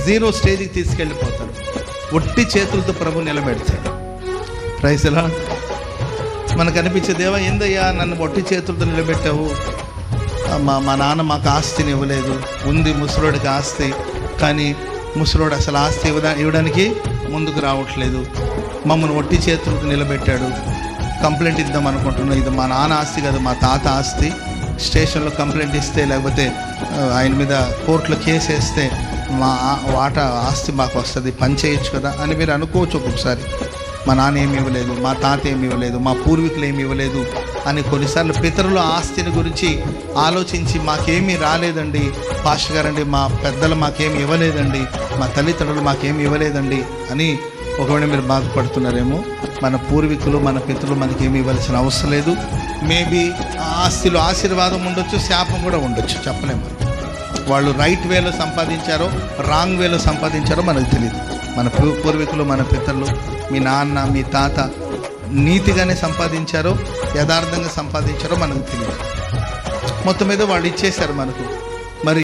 Zero స్టేజ్కి తీసుకెళ్ళిపోతాడు. ఒట్టి చేతులతో ప్రభు నిలబెడతాడు. ప్రైజ్ ఎలా మనకు అనిపించే, దేవా ఏందయ్యా నన్ను ఒట్టి చేతులతో నిలబెట్టావు, మా నాన్న మాకు ఆస్తిని ఇవ్వలేదు, ఉంది ముసలోడికి ఆస్తి, కానీ ముసలోడు అసలు ఆస్తి ఇవ్వడానికి ముందుకు రావట్లేదు, మమ్మల్ని ఒట్టి చేతులతో నిలబెట్టాడు, కంప్లైంట్ ఇద్దాం అనుకుంటున్నాం, ఇది మా నాన్న ఆస్తి కాదు మా తాత ఆస్తి, స్టేషన్లో కంప్లైంట్ ఇస్తే లేకపోతే ఆయన మీద కోర్టులో కేసు వేస్తే మా వాటా ఆస్తి మాకు వస్తుంది, పని చేయొచ్చు కదా అని మీరు అనుకోవచ్చు. ఒక్కొక్కసారి మా నాన్న ఏమి ఇవ్వలేదు, మా తాత ఏమి ఇవ్వలేదు, మా పూర్వీకులు ఏమి ఇవ్వలేదు అని కొన్నిసార్లు పితరుల ఆస్తిని గురించి ఆలోచించి మాకేమీ రాలేదండి పాస్టర్ గారండి, మా పెద్దలు మాకేమి ఇవ్వలేదండి, మా తల్లిదండ్రులు మాకేమి ఇవ్వలేదండి అని ఒకవేళ మీరు బాధపడుతున్నారేమో. మన పూర్వీకులు మన పితరులు మనకేమి ఇవ్వాల్సిన అవసరం లేదు. మేబీ ఆస్తిలో ఆశీర్వాదం ఉండొచ్చు, శాపం కూడా ఉండొచ్చు, చెప్పలేము. వాళ్ళు రైట్ వేలో సంపాదించారో రాంగ్ వేలో సంపాదించారో మనకు తెలియదు. మన పూర్వీకులు మన పితరులు, మీ నాన్న మీ తాత నీతిగానే సంపాదించారో యథార్థంగా సంపాదించారో మనకు తెలియదు. మొత్తం మీద వాళ్ళు ఇచ్చేశారు మనకు. మరి